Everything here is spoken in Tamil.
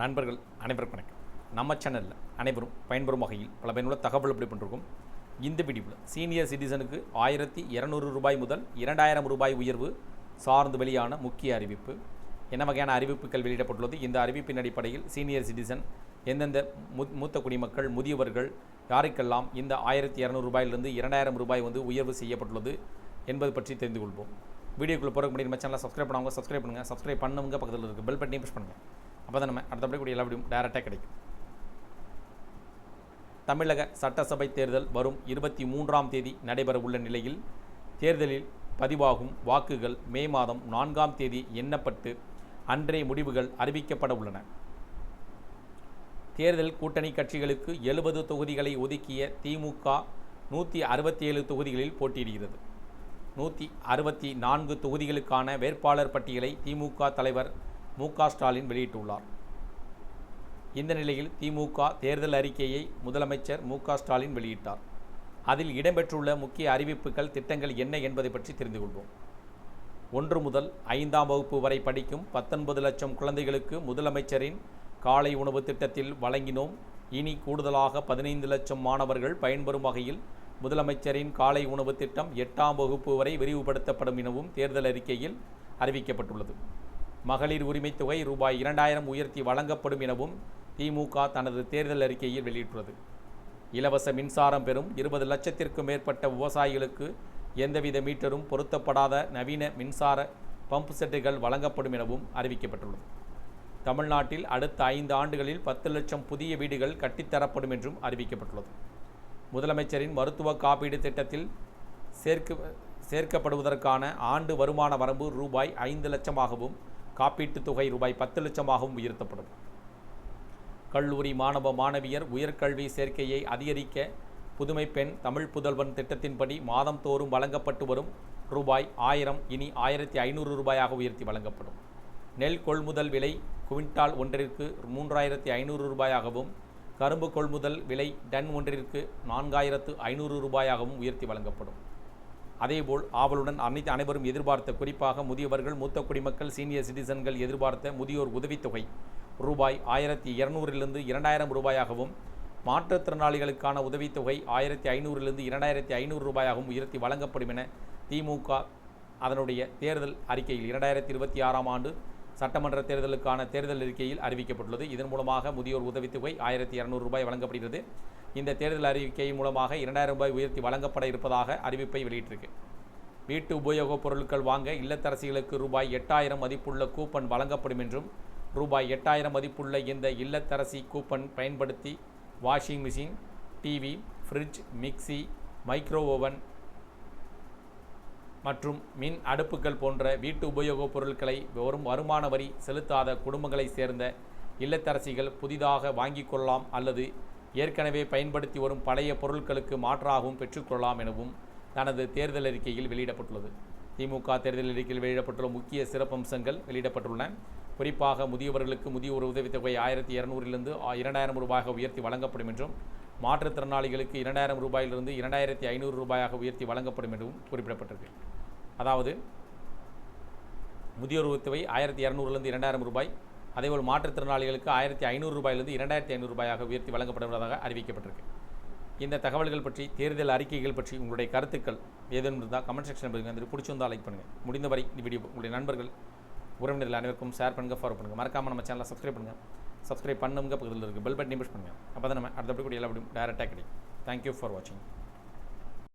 நண்பர்கள் அனைவருக்கும் வணக்கம். நம்ம சேனலில் அனைவரும் பயன்பெறும் வகையில் பல பயனுள்ள தகவல் எப்படி பண்ணிருக்கோம். இந்த வீடியோவில் சீனியர் சிட்டிசனுக்கு 1200 ரூபாய் முதல் 2000 ரூபாய் உயர்வு சார்ந்து வெளியான முக்கிய அறிவிப்பு. என்ன வகையான அறிவிப்புகள் வெளியிடப்பட்டுள்ளது, இந்த அறிவிப்பின் அடிப்படையில் சீனியர் சிட்டிசன் எந்தெந்த மூத்த குடிமக்கள், முதியவர்கள் யாருக்கெல்லாம் இந்த 1200 ரூபாயிலிருந்து 2000 ரூபாய் உயர்வு செய்யப்பட்டுள்ளது என்பது பற்றி தெரிந்து கொள்வோம். வீடியோக்குள்ளே போகிறதுக்கு முன்னாடி நம்ம சேனலை சப்ஸ்கிரைப் பண்ணுவாங்க, சப்ஸ்கிரைப் பண்ணுங்கள். சப்ஸ்கிரைப் பண்ணுங்க, பக்கத்தில் இருக்க பெல் பட்டனையும் ப்ரெஸ் பண்ணுங்கள். அப்போ தான் நம்ம அடுத்தபடி கூடிய எல்லா வீடியோவும் டைரெக்டாக கிடைக்கும். தமிழக சட்டசபை தேர்தல் வரும் 23ஆம் தேதி நடைபெற உள்ள நிலையில் தேர்தலில் பதிவாகும் வாக்குகள் மே மாதம் 4ஆம் தேதி எண்ணப்பட்டு அன்றைய முடிவுகள் அறிவிக்கப்பட உள்ளன. தேர்தல் கூட்டணி கட்சிகளுக்கு 70 தொகுதிகளை ஒதுக்கிய திமுக 167 தொகுதிகளில் போட்டியிடுகிறது. 164 தொகுதிகளுக்கான வேட்பாளர் பட்டியலை திமுக தலைவர் மு.க. ஸ்டாலின் வெளியிட்டுள்ளார். இந்த நிலையில் திமுக தேர்தல் அறிக்கையை முதலமைச்சர் மு.க. ஸ்டாலின் வெளியிட்டார். அதில் இடம்பெற்றுள்ள முக்கிய அறிவிப்புகள், திட்டங்கள் என்ன என்பதை பற்றி தெரிந்து கொள்வோம். 1 முதல் 5ஆம் வகுப்பு வரை படிக்கும் 19 லட்சம் குழந்தைகளுக்கு முதலமைச்சரின் காலை உணவு திட்டத்தில் வழங்கினோம். இனி கூடுதலாக 15 லட்சம் மாணவர்கள் பயன்பெறும் வகையில் முதலமைச்சரின் காலை உணவு திட்டம் 8ஆம் வகுப்பு வரை விரிவுபடுத்தப்படும் எனவும் தேர்தல் அறிக்கையில் அறிவிக்கப்பட்டுள்ளது. மகளிர் உரிமைத் தொகை ரூபாய் 2000 உயர்த்தி வழங்கப்படும் எனவும் திமுக தனது தேர்தல் அறிக்கையில் வெளியிட்டுள்ளது. இலவச மின்சாரம் பெறும் 20 லட்சத்திற்கும் மேற்பட்ட விவசாயிகளுக்கு எந்தவித மீட்டரும் பொருத்தப்படாத நவீன மின்சார பம்பு செட்டுகள் வழங்கப்படும் எனவும் அறிவிக்கப்பட்டுள்ளது. தமிழ்நாட்டில் அடுத்த 5 ஆண்டுகளில் 10 லட்சம் புதிய வீடுகள் கட்டித்தரப்படும் என்றும் அறிவிக்கப்பட்டுள்ளது. முதலமைச்சரின் மருத்துவ காப்பீடு திட்டத்தில் சேர்க்கப்படுவதற்கான ஆண்டு வருமான வரம்பு ரூபாய் 5 லட்சமாகவும் காப்பீட்டுத் தொகை ரூபாய் 10 லட்சமாகவும் உயர்த்தப்படும். கல்லூரி மாணவ மாணவியர் உயர்கல்வி சேர்க்கையை அதிகரிக்க புதுமை பெண் தமிழ் புதல்வன் திட்டத்தின்படி மாதந்தோறும் வழங்கப்பட்டு வரும் ரூபாய் 1000 இனி 1500 ரூபாயாக உயர்த்தி வழங்கப்படும். நெல் கொள்முதல் விலை குவிண்டால் ஒன்றிற்கு 3500 ரூபாயாகவும், கரும்பு கொள்முதல் விலை டன் ஒன்றிற்கு 4500 ரூபாயாகவும் உயர்த்தி வழங்கப்படும். அதேபோல் ஆவலுடன் அனைவரும் எதிர்பார்த்த, குறிப்பாக முதியவர்கள், மூத்த குடிமக்கள், சீனியர் சிட்டிசன்கள் எதிர்பார்த்த முதியோர் உதவித்தொகை ரூபாய் 1200 2000 ரூபாயாகவும், மாற்றுத்திறனாளிகளுக்கான உதவித்தொகை 1500 2500 ரூபாயாகவும் உயர்த்தி வழங்கப்படும் என திமுக அதனுடைய தேர்தல் அறிக்கையில் 2026ஆம் ஆண்டு சட்டமன்ற தேர்தலுக்கான தேர்தல் அறிக்கையில் அறிவிக்கப்பட்டுள்ளது. இதன் மூலமாக முதியோர் உதவித்தொகை 1200 ரூபாய் வழங்கப்படுகிறது. இந்த தேர்தல் அறிக்கை மூலமாக 2000 ரூபாய் உயர்த்தி வழங்கப்பட இருப்பதாக அறிவிப்பை வெளியிட்டிருக்கு. வீட்டு உபயோகப் பொருட்கள் வாங்க இல்லத்தரசிகளுக்கு ரூபாய் 8000 மதிப்புள்ள கூப்பன் வழங்கப்படும் என்றும், ரூபாய் 8000 மதிப்புள்ள இந்த இல்லத்தரசி கூப்பன் பயன்படுத்தி washing machine, TV, fridge, mixie, micro oven மற்றும் மின் அடுப்புகள் போன்ற வீட்டு உபயோகப் பொருட்களை வரும் வருமான வரி செலுத்தாத குடும்பங்களை சேர்ந்த இல்லத்தரசிகள் புதிதாக வாங்கிக் கொள்ளலாம் அல்லது ஏற்கனவே பயன்படுத்தி வரும் பழைய பொருட்களுக்கு மாற்றாகவும் பெற்றுக்கொள்ளலாம் எனவும் தனது தேர்தல் அறிக்கையில் வெளியிடப்பட்டுள்ளது. திமுக தேர்தல் அறிக்கையில் வெளியிடப்பட்டுள்ள முக்கிய சிறப்பம்சங்கள் வெளியிடப்பட்டுள்ளன. குறிப்பாக முதியவர்களுக்கு முதியோர் உதவித்தொகை 1200 2000 ரூபாயாக உயர்த்தி வழங்கப்படும் என்றும், மாற்றுத்திறனாளிகளுக்கு 2000 ரூபாயிலிருந்து 2500 ரூபாயாக உயர்த்தி வழங்கப்படும் என்றும் குறிப்பிடப்பட்டிருக்கு. அதாவது முதியோர் உதவித்தொகை 1200 2000 ரூபாய், அதேபோல் மாற்றுத்திறனாளிகளுக்கு 1500 ரூபாயிலிருந்து 2500 ரூபாயாக உயர்த்தி வழங்கப்படுவதாக அறிவிக்கப்பட்டிருக்கு. இந்த தகவல்கள் பற்றி, தேர்தல் அறிக்கைகள் பற்றி உங்களுடைய கருத்துக்கள் ஏதேனும் இருந்தால் கமெண்ட் செக்ஷன் பண்ணுங்கள். அந்த பிடிச்சிருந்தால் லைக் பண்ணுங்கள். முடிந்தவரை இந்த வீடியோ உங்களுடைய நண்பர்கள், உறவினர்கள் அனைவருக்கும் ஷேர் பண்ணுங்கள், ஃபாலோ பண்ணுங்கள். மறக்காமல் நம்ம சேனலை சப்ஸ்கிரைப் பண்ணுங்கள். சப்ஸ்கிரைப் பண்ணுங்க, பக்கத்தில் இருக்குது பெல் பட்டனை ப்ரெஸ் பண்ணுங்கள். அப்போ தான் நம்ம அடுத்தபடி கூட எல்லா வீடியோ டைரெக்டாக கிடைக்கும். தேங்க்யூ ஃபார் வாட்சிங்.